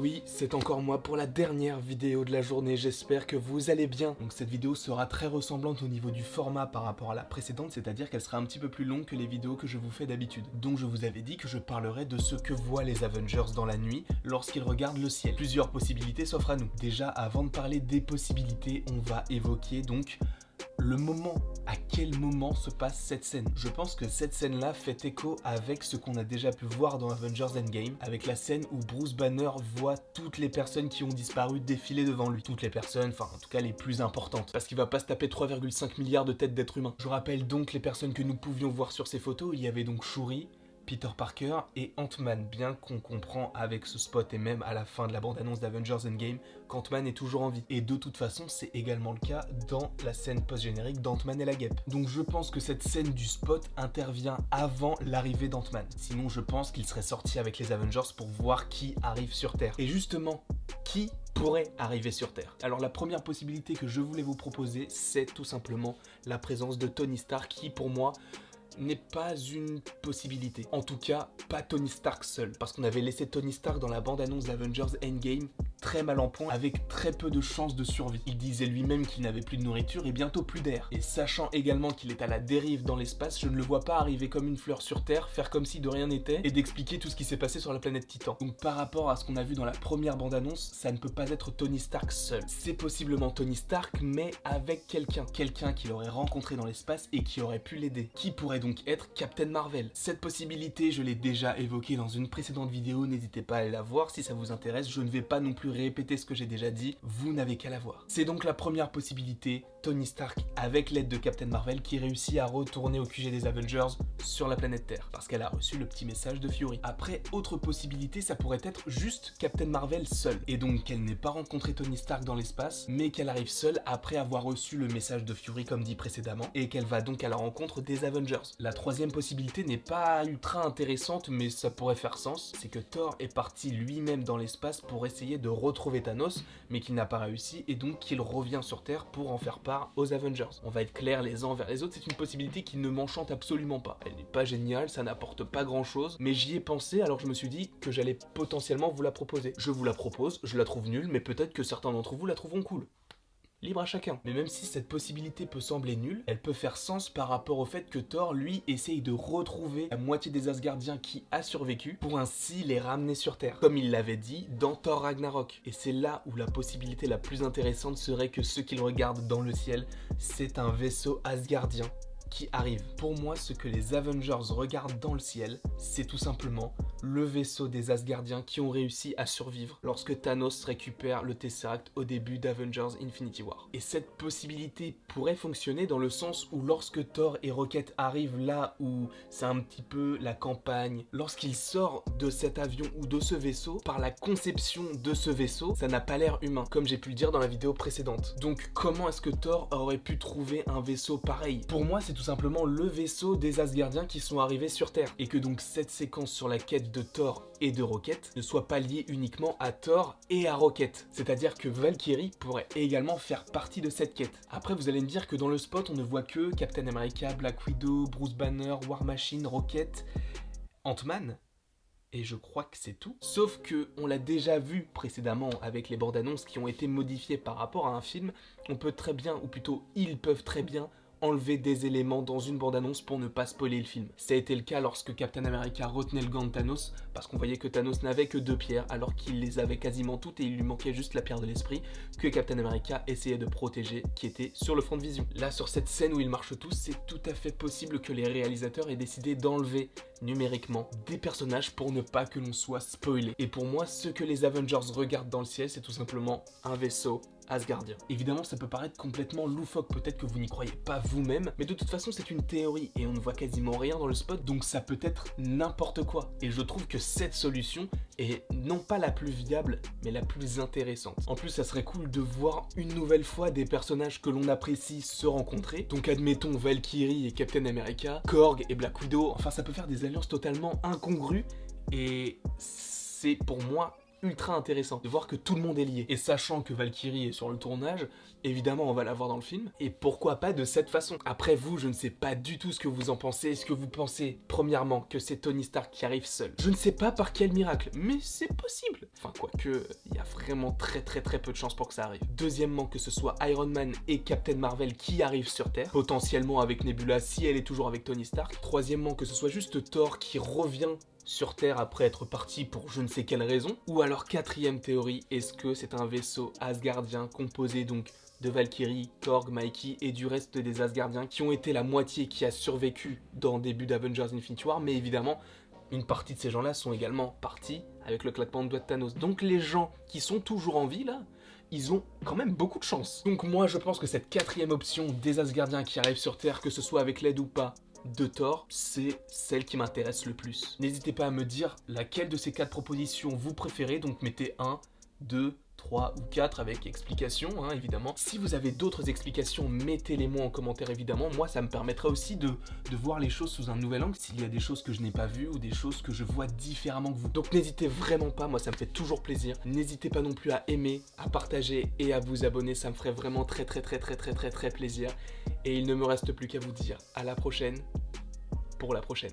Oui, c'est encore moi pour la dernière vidéo de la journée, j'espère que vous allez bien. Donc cette vidéo sera très ressemblante au niveau du format par rapport à la précédente, c'est-à-dire qu'elle sera un petit peu plus longue que les vidéos que je vous fais d'habitude. Donc je vous avais dit que je parlerai de ce que voient les Avengers dans la nuit lorsqu'ils regardent le ciel. Plusieurs possibilités s'offrent à nous. Déjà, avant de parler des possibilités, on va évoquer donc le moment, à quel moment se passe cette scène. Je pense que cette scène-là fait écho avec ce qu'on a déjà pu voir dans Avengers Endgame, avec la scène où Bruce Banner voit toutes les personnes qui ont disparu défiler devant lui. Toutes les personnes, enfin en tout cas les plus importantes, parce qu'il va pas se taper 3,5 milliards de têtes d'êtres humains. Je rappelle donc les personnes que nous pouvions voir sur ces photos, il y avait donc Shuri, Peter Parker et Ant-Man, bien qu'on comprend avec ce spot et même à la fin de la bande-annonce d'Avengers Endgame qu'Ant-Man est toujours en vie. Et de toute façon, c'est également le cas dans la scène post-générique d'Ant-Man et la guêpe. Donc je pense que cette scène du spot intervient avant l'arrivée d'Ant-Man. Sinon, je pense qu'il serait sorti avec les Avengers pour voir qui arrive sur Terre. Et justement, qui pourrait arriver sur Terre? Alors la première possibilité que je voulais vous proposer, c'est tout simplement la présence de Tony Stark qui, pour moi, n'est pas une possibilité. En tout cas, pas Tony Stark seul. Parce qu'on avait laissé Tony Stark dans la bande-annonce d'Avengers Endgame très mal en point, avec très peu de chances de survie. Il disait lui-même qu'il n'avait plus de nourriture et bientôt plus d'air. Et sachant également qu'il est à la dérive dans l'espace, je ne le vois pas arriver comme une fleur sur Terre, faire comme si de rien n'était, et d'expliquer tout ce qui s'est passé sur la planète Titan. Donc par rapport à ce qu'on a vu dans la première bande-annonce, ça ne peut pas être Tony Stark seul. C'est possiblement Tony Stark, mais avec quelqu'un. Quelqu'un qu'il aurait rencontré dans l'espace et qui aurait pu l'aider. Qui pourrait donc être Captain Marvel. Cette possibilité, je l'ai déjà évoquée dans une précédente vidéo, n'hésitez pas à aller la voir si ça vous intéresse, je ne vais pas non plus répéter ce que j'ai déjà dit, vous n'avez qu'à la voir. C'est donc la première possibilité, Tony Stark avec l'aide de Captain Marvel qui réussit à retourner au QG des Avengers sur la planète Terre, parce qu'elle a reçu le petit message de Fury. Après, autre possibilité, ça pourrait être juste Captain Marvel seule, et donc qu'elle n'ait pas rencontré Tony Stark dans l'espace, mais qu'elle arrive seule après avoir reçu le message de Fury comme dit précédemment, et qu'elle va donc à la rencontre des Avengers. La troisième possibilité n'est pas ultra intéressante, mais ça pourrait faire sens, c'est que Thor est parti lui-même dans l'espace pour essayer de retrouver Thanos, mais qu'il n'a pas réussi, et donc qu'il revient sur Terre pour en faire part aux Avengers. On va être clair les uns envers les autres, c'est une possibilité qui ne m'enchante absolument pas. Elle n'est pas géniale, ça n'apporte pas grand chose, mais j'y ai pensé, alors je me suis dit que j'allais potentiellement vous la proposer. Je vous la propose, je la trouve nulle, mais peut-être que certains d'entre vous la trouveront cool. Libre à chacun. Mais même si cette possibilité peut sembler nulle, elle peut faire sens par rapport au fait que Thor, lui, essaye de retrouver la moitié des Asgardiens qui a survécu pour ainsi les ramener sur Terre, comme il l'avait dit dans Thor Ragnarok. Et c'est là où la possibilité la plus intéressante serait que ce qu'il regarde dans le ciel, c'est un vaisseau asgardien qui arrive. Pour moi, ce que les Avengers regardent dans le ciel, c'est tout simplement le vaisseau des Asgardiens qui ont réussi à survivre lorsque Thanos récupère le Tesseract au début d'Avengers Infinity War. Et cette possibilité pourrait fonctionner dans le sens où lorsque Thor et Rocket arrivent là où c'est un petit peu la campagne, lorsqu'il sort de cet avion ou de ce vaisseau, par la conception de ce vaisseau, ça n'a pas l'air humain, comme j'ai pu le dire dans la vidéo précédente. Donc comment est-ce que Thor aurait pu trouver un vaisseau pareil? Pour moi, c'est tout simplement le vaisseau des Asgardiens qui sont arrivés sur Terre. Et que donc cette séquence sur la quête de Thor et de Rocket ne soit pas liée uniquement à Thor et à Rocket. C'est-à-dire que Valkyrie pourrait également faire partie de cette quête. Après, vous allez me dire que dans le spot, on ne voit que Captain America, Black Widow, Bruce Banner, War Machine, Rocket, Ant-Man. Et je crois que c'est tout. Sauf que on l'a déjà vu précédemment avec les bandes annonces qui ont été modifiées par rapport à un film. On peut très bien, ou plutôt ils peuvent très bien, enlever des éléments dans une bande-annonce pour ne pas spoiler le film. Ça a été le cas lorsque Captain America retenait le gant de Thanos, parce qu'on voyait que Thanos n'avait que 2 pierres, alors qu'il les avait quasiment toutes et il lui manquait juste la pierre de l'esprit, que Captain America essayait de protéger, qui était sur le front de vision. Là, sur cette scène où ils marchent tous, c'est tout à fait possible que les réalisateurs aient décidé d'enlever numériquement des personnages pour ne pas que l'on soit spoilé. Et pour moi, ce que les Avengers regardent dans le ciel, c'est tout simplement un vaisseau asgardien. Évidemment, ça peut paraître complètement loufoque, peut-être que vous n'y croyez pas vous-même, mais de toute façon, c'est une théorie et on ne voit quasiment rien dans le spot, donc ça peut être n'importe quoi. Et je trouve que cette solution est non pas la plus viable, mais la plus intéressante. En plus, ça serait cool de voir une nouvelle fois des personnages que l'on apprécie se rencontrer. Donc admettons Valkyrie et Captain America, Korg et Black Widow, enfin ça peut faire des alliances totalement incongrues, et c'est pour moi ultra intéressant de voir que tout le monde est lié. Et sachant que Valkyrie est sur le tournage, évidemment on va la voir dans le film, et pourquoi pas de cette façon. Après vous, je ne sais pas du tout ce que vous en pensez. Est-ce que vous pensez, premièrement, que c'est Tony Stark qui arrive seul? Je ne sais pas par quel miracle, mais c'est possible. Enfin quoique, il y a vraiment très peu de chances pour que ça arrive. Deuxièmement, que ce soit Iron Man et Captain Marvel qui arrivent sur Terre, potentiellement avec Nebula si elle est toujours avec Tony Stark. Troisièmement, que ce soit juste Thor qui revient sur Terre après être parti pour je ne sais quelle raison. Ou alors quatrième théorie, est-ce que c'est un vaisseau asgardien composé donc de Valkyrie, Korg, Mikey et du reste des Asgardiens qui ont été la moitié qui a survécu dans le début d'Avengers Infinity War, mais évidemment une partie de ces gens-là sont également partis avec le claquement de doigts de Thanos. Donc les gens qui sont toujours en vie là, ils ont quand même beaucoup de chance. Donc moi je pense que cette quatrième option des Asgardiens qui arrivent sur Terre, que ce soit avec l'aide ou pas de Thor, c'est celle qui m'intéresse le plus. N'hésitez pas à me dire laquelle de ces 4 propositions vous préférez, donc mettez 1, 2, 3 ou 4 avec explication, évidemment. Si vous avez d'autres explications, mettez-les moi en commentaire, évidemment. Moi, ça me permettra aussi de voir les choses sous un nouvel angle, s'il y a des choses que je n'ai pas vues ou des choses que je vois différemment que vous. Donc n'hésitez vraiment pas, moi ça me fait toujours plaisir. N'hésitez pas non plus à aimer, à partager et à vous abonner, ça me ferait vraiment très plaisir. Et il ne me reste plus qu'à vous dire à la prochaine pour la prochaine.